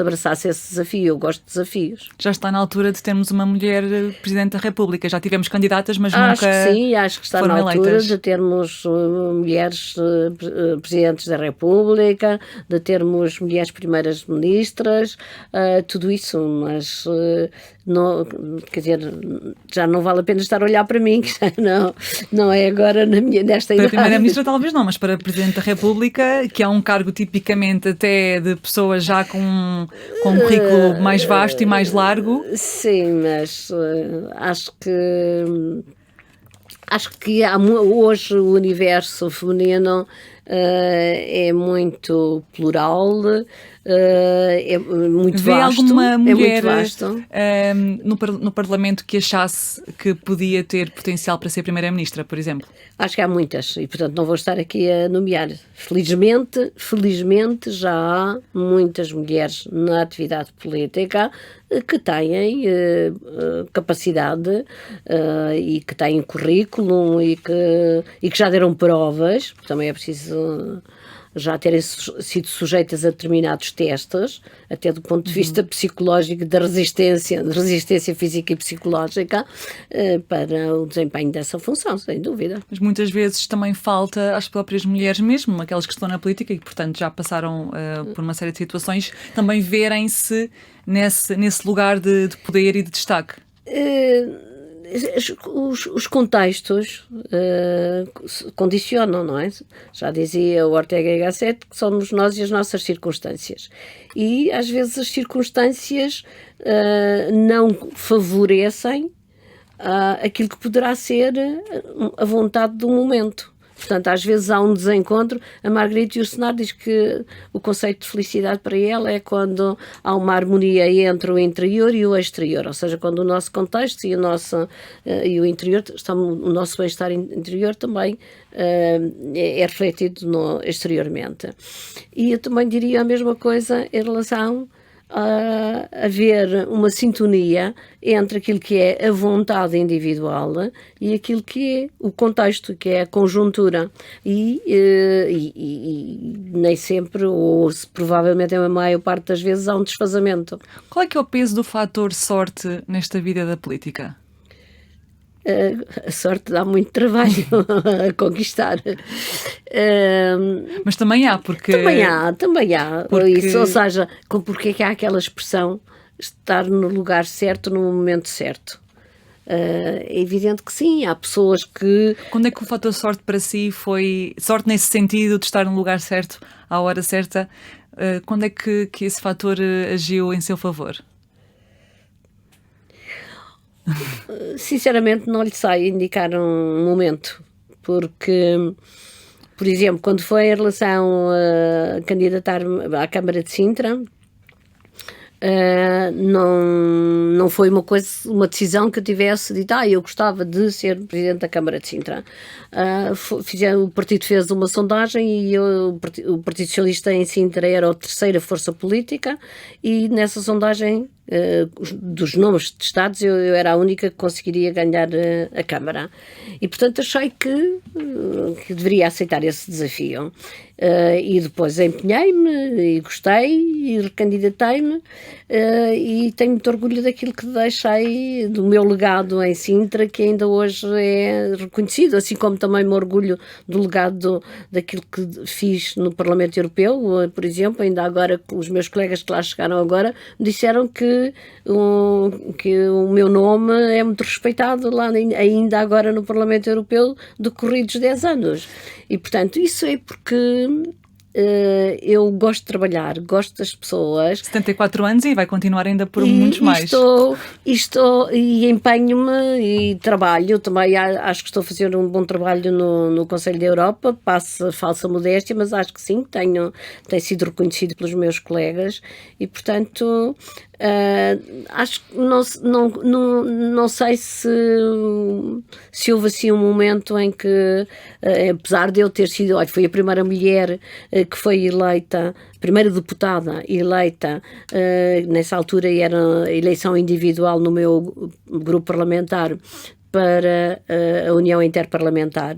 abraçasse esse desafio. Eu gosto de desafios. Já está na altura de termos uma mulher Presidente da República. Já tivemos candidatas, mas acho nunca que sim, acho que está na altura eleitas. De termos mulheres Presidentes da República, de termos mulheres Primeiras Ministras, tudo isso, mas não, quer dizer, já não vale a pena estar a olhar para mim, que já não é agora nesta idade. Para Primeira-Ministra talvez não, mas para Presidente da República, que é um cargo tipicamente até de pessoas já com um currículo mais vasto e mais largo. Sim, mas acho que hoje o universo feminino é muito plural, é muito Vê vasto. Alguma mulher, é muito vasto. No Parlamento que achasse que podia ter potencial para ser Primeira-Ministra, por exemplo? Acho que há muitas e, portanto, não vou estar aqui a nomear. Felizmente já há muitas mulheres na atividade política que têm capacidade e que têm currículo e que já deram provas, porque também é preciso já terem sido sujeitas a determinados testes, até do ponto de vista psicológico, da resistência física e psicológica, para o desempenho dessa função, sem dúvida. Mas muitas vezes também falta às próprias mulheres, mesmo aquelas que estão na política e, portanto, já passaram por uma série de situações, também verem-se nesse lugar de poder e de destaque. Os contextos condicionam, não é? Já dizia o Ortega y Gasset que somos nós e as nossas circunstâncias. E às vezes as circunstâncias não favorecem aquilo que poderá ser a vontade do momento. Portanto, às vezes há um desencontro. A Margarita Yourcenar diz que o conceito de felicidade para ela é quando há uma harmonia entre o interior e o exterior, ou seja, quando o nosso contexto e o interior, o nosso bem-estar interior também é refletido exteriormente. E eu também diria a mesma coisa em relação a haver uma sintonia entre aquilo que é a vontade individual e aquilo que é o contexto, que é a conjuntura. E nem sempre, ou provavelmente a maior parte das vezes, há um desfazamento. Qual é que é o peso do fator sorte nesta vida da política? A sorte dá muito trabalho a conquistar. Mas também há, porque... Também há. Isso, ou seja, porque é que há aquela expressão estar no lugar certo no momento certo? É evidente que sim, há pessoas que... Quando é que o fator sorte para si foi... Sorte nesse sentido de estar no lugar certo, à hora certa, quando é que esse fator agiu em seu favor? Sinceramente não lhe sei indicar um momento, porque, por exemplo, quando foi em relação a candidatar-me à Câmara de Sintra, Não foi uma decisão que eu tivesse dito, eu gostava de ser Presidente da Câmara de Sintra. O partido fez uma sondagem e o Partido Socialista em Sintra era a terceira força política, e nessa sondagem, dos nomes testados, eu era a única que conseguiria ganhar a Câmara. E, portanto, achei que deveria aceitar esse desafio. E depois empenhei-me e gostei e recandidatei-me, e tenho muito orgulho daquilo que deixei, do meu legado em Sintra, que ainda hoje é reconhecido, assim como também me orgulho do legado daquilo que fiz no Parlamento Europeu. Por exemplo, ainda agora, os meus colegas que lá chegaram agora me disseram que o meu nome é muito respeitado lá, ainda agora no Parlamento Europeu, decorridos 10 anos. E, portanto, isso é porque eu gosto de trabalhar, gosto das pessoas. 74 anos e vai continuar ainda por muitos mais. E empenho-me e trabalho. Também acho que estou a fazer um bom trabalho no Conselho da Europa. Passo falsa modéstia, mas acho que sim, tenho sido reconhecido pelos meus colegas e, portanto, acho que não sei se houve assim um momento em que, apesar de eu ter sido, foi a primeira mulher que foi eleita, primeira deputada eleita, nessa altura era eleição individual no meu grupo parlamentar, para a União Interparlamentar.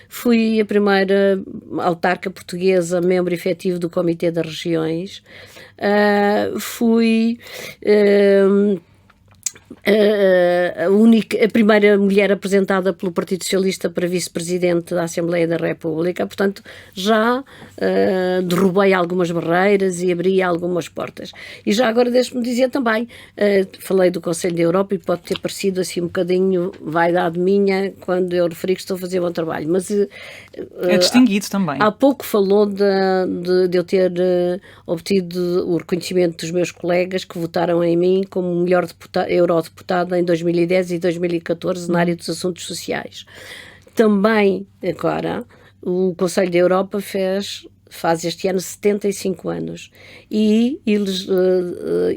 Fui a primeira autarca portuguesa, membro efetivo do Comitê das Regiões. Fui a primeira mulher apresentada pelo Partido Socialista para vice-presidente da Assembleia da República. Portanto, já derrubei algumas barreiras e abri algumas portas. E já agora deixe-me dizer também, falei do Conselho da Europa e pode ter parecido assim um bocadinho vaidade minha quando eu referi que estou a fazer bom trabalho, mas é distinguido também. Há pouco falou de eu ter obtido o reconhecimento dos meus colegas que votaram em mim como melhor eurodeputada em 2010 e 2014 na área dos assuntos sociais. Também, agora, o Conselho da Europa faz este ano 75 anos e eles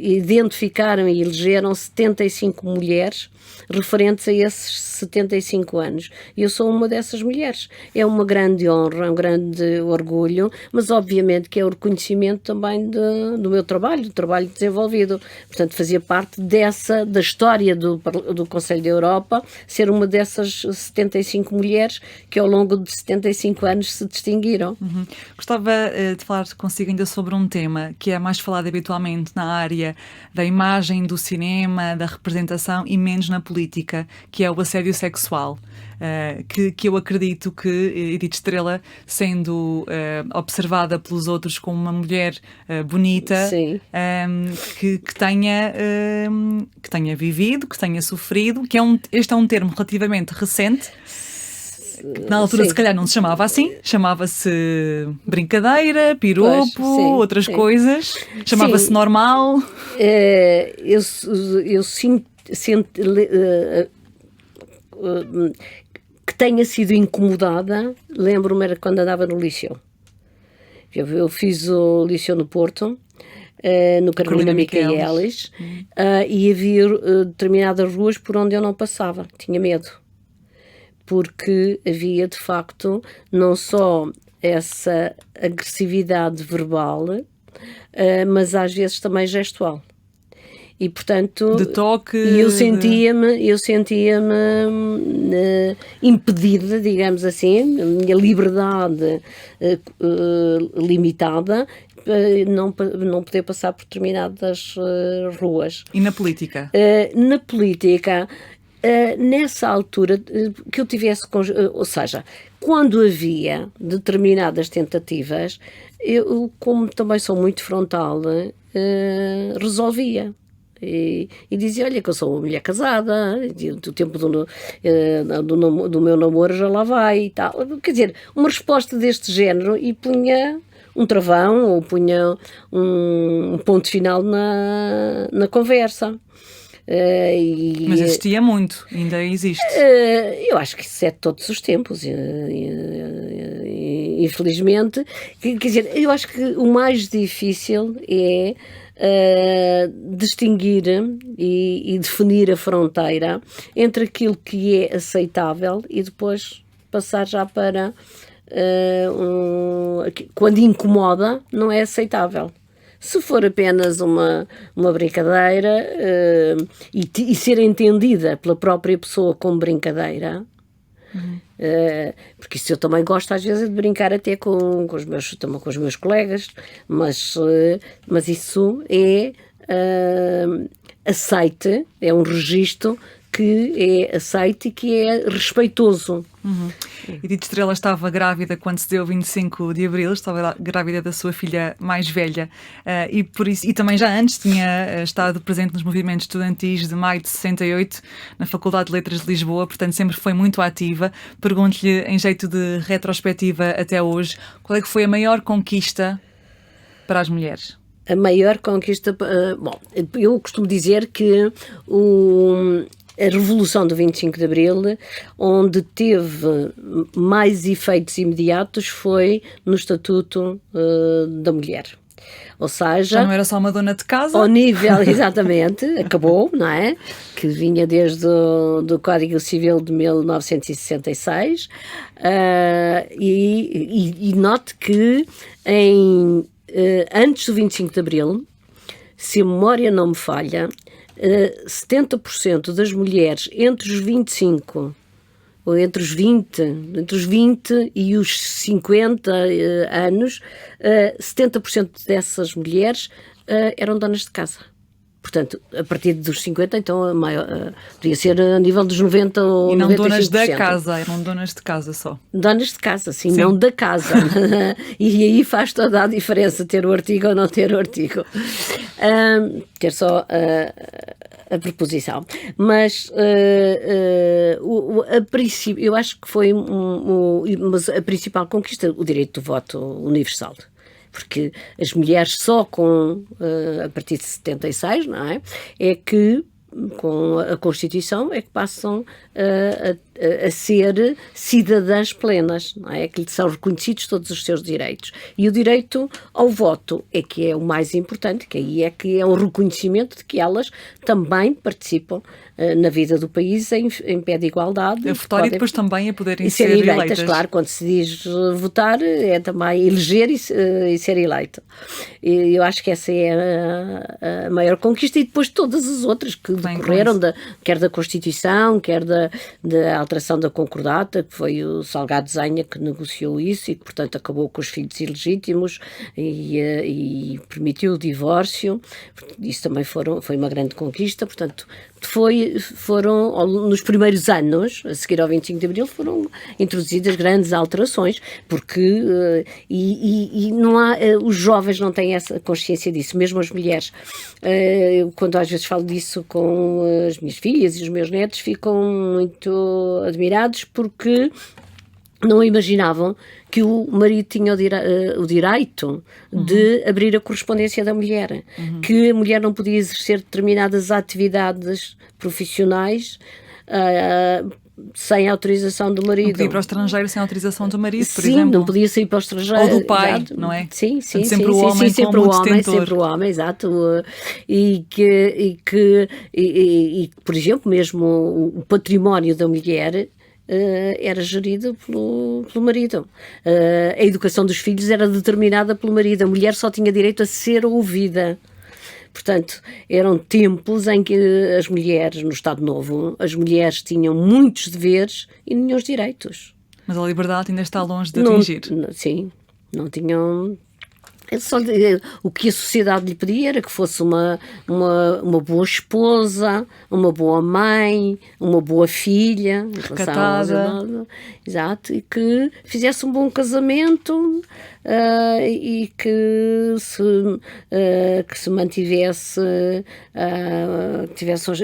identificaram e elegeram 75 mulheres referentes a esses 75 anos. E eu sou uma dessas mulheres. É uma grande honra, um grande orgulho, mas obviamente que é o reconhecimento também do meu trabalho, do trabalho desenvolvido. Portanto, fazia parte da história do Conselho da Europa, ser uma dessas 75 mulheres que ao longo de 75 anos se distinguiram. Gostava de falar consigo ainda sobre um tema que é mais falado habitualmente na área da imagem, do cinema, da representação e menos na política, que é o assédio sexual, que eu acredito que Edith Estrela, sendo observada pelos outros como uma mulher bonita, que tenha vivido, que tenha sofrido, este é um termo relativamente recente. Na altura, se calhar, não se chamava assim, chamava-se brincadeira, piropo, outras coisas, chamava-se normal. Eu sinto que tenha sido incomodada. Lembro-me, era quando andava no Liceu. Eu fiz o Liceu no Porto, no Carolina Micaelis, e havia determinadas ruas por onde eu não passava, tinha medo. Porque havia, de facto, não só essa agressividade verbal, mas às vezes também gestual. E, portanto, de toque, eu sentia-me impedida, digamos assim, a minha liberdade limitada, não poder passar por determinadas ruas. E na política? Na política, nessa altura, que eu tivesse, ou seja, quando havia determinadas tentativas, eu, como também sou muito frontal, resolvia. E dizia, olha, que eu sou uma mulher casada, do tempo do meu namoro já lá vai e tal. Quer dizer, uma resposta deste género, e punha um travão ou punha um ponto final na conversa. Mas existia muito, ainda existe. Eu acho que isso é de todos os tempos, infelizmente. Quer dizer, eu acho que o mais difícil é distinguir e definir a fronteira entre aquilo que é aceitável e depois passar já para quando incomoda, não é aceitável. Se for apenas uma brincadeira e ser entendida pela própria pessoa como brincadeira, porque isso eu também gosto às vezes de brincar até com os meus colegas, mas isso é aceite, é um registro que é aceite e que é respeitoso. Edith Estrela estava grávida quando se deu 25 de Abril, estava grávida da sua filha mais velha e por isso, e também já antes tinha estado presente nos movimentos estudantis de maio de 68 na Faculdade de Letras de Lisboa, portanto sempre foi muito ativa. Pergunto-lhe, em jeito de retrospectiva até hoje, qual é que foi a maior conquista para as mulheres? A maior conquista... bom, eu costumo dizer que a Revolução do 25 de Abril, onde teve mais efeitos imediatos, foi no Estatuto da Mulher. Ou seja... Já não era só uma dona de casa? Ao nível, exatamente, acabou, não é? Que vinha desde do Código Civil de 1966. E note que antes do 25 de Abril, se a memória não me falha, 70% das mulheres entre os 25 ou entre os 20 e os 50 anos, 70% dessas mulheres eram donas de casa. Portanto, a partir dos 50, então, podia ser a nível dos 90 ou 95%. E não 95%. Donas da casa, eram donas de casa só. Donas de casa, sim. Não da casa. E aí faz toda a diferença ter o artigo ou não ter o artigo. Ter só a preposição. Mas, eu acho que foi mas a principal conquista, o direito do voto universal. Porque as mulheres só a partir de 76, não é? É que, com a Constituição, é que passam a ser cidadãs plenas, não é? Que lhes são reconhecidos todos os seus direitos. E o direito ao voto é que é o mais importante, que aí é que é o reconhecimento de que elas também participam na vida do país em pé de igualdade. A votar e depois também a poderem ser eleitas. Claro, quando se diz votar, é também eleger e ser eleito. E eu acho que essa é a maior conquista, e depois todas as outras que decorreram, quer da Constituição, quer da alteração da concordata, que foi o Salgado Zenha que negociou isso e que, portanto, acabou com os filhos ilegítimos e permitiu o divórcio. Isso também foi uma grande conquista. Portanto, foram nos primeiros anos, a seguir ao 25 de Abril, foram introduzidas grandes alterações, porque não há, os jovens não têm essa consciência disso, mesmo as mulheres. Quando às vezes falo disso com as minhas filhas e os meus netos, ficam muito admirados porque não imaginavam que o marido tinha o direito de abrir a correspondência da mulher, que a mulher não podia exercer determinadas atividades profissionais sem autorização do marido. Não podia ir para o estrangeiro sem autorização do marido, por exemplo. Sim, não podia sair para o estrangeiro. Ou do pai, exato. Não é? Sim. Sempre o homem sempre o homem, exato. E por exemplo, mesmo o património da mulher era gerido pelo marido. A educação dos filhos era determinada pelo marido. A mulher só tinha direito a ser ouvida. Portanto, eram tempos em que as mulheres, no Estado Novo, as mulheres tinham muitos deveres e nenhum direitos. Mas a liberdade ainda está longe de atingir. Sim, não tinham... O que a sociedade lhe pedia era que fosse uma boa esposa, uma boa mãe, uma boa filha, recatada, exato, e que fizesse um bom casamento e que se mantivesse,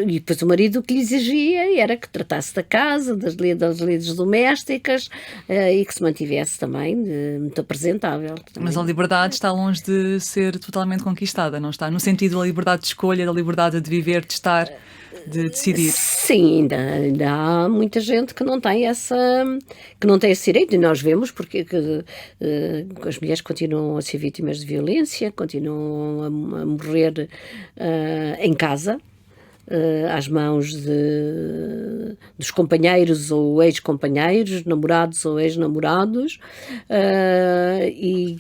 e depois o marido o que lhe exigia era que tratasse da casa, das lides domésticas e que se mantivesse também muito apresentável. Mas a liberdade está longe de ser totalmente conquistada, não está? No sentido da liberdade de escolha, da liberdade de viver, de estar, de decidir. Sim, ainda há muita gente que não tem esse direito, e nós vemos porque as mulheres continuam a ser vítimas de violência, continuam a morrer em casa, às mãos dos companheiros ou ex-companheiros, namorados ou ex-namorados, e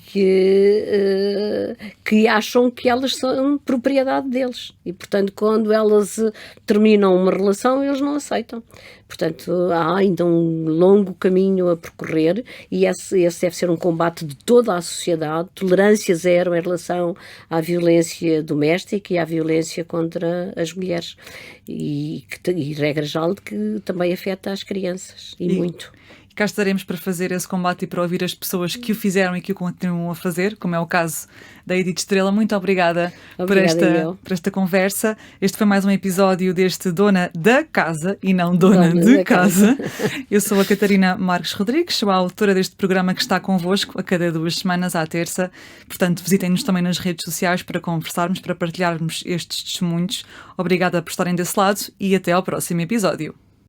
que acham que elas são propriedade deles. E, portanto, quando elas terminam uma relação, eles não aceitam. Portanto, há ainda um longo caminho a percorrer, e esse deve ser um combate de toda a sociedade, tolerância zero em relação à violência doméstica e à violência contra as mulheres. E regra geral, que também afeta as crianças, e muito. Cá estaremos para fazer esse combate e para ouvir as pessoas que o fizeram e que o continuam a fazer, como é o caso da Edith Estrela. Muito obrigada por esta conversa. Este foi mais um episódio deste Dona da Casa e não Dona de Casa. Eu sou a Catarina Marques Rodrigues, sou a autora deste programa que está convosco a cada 2 semanas, à terça. Portanto, visitem-nos também nas redes sociais para conversarmos, para partilharmos estes testemunhos. Obrigada por estarem desse lado e até ao próximo episódio.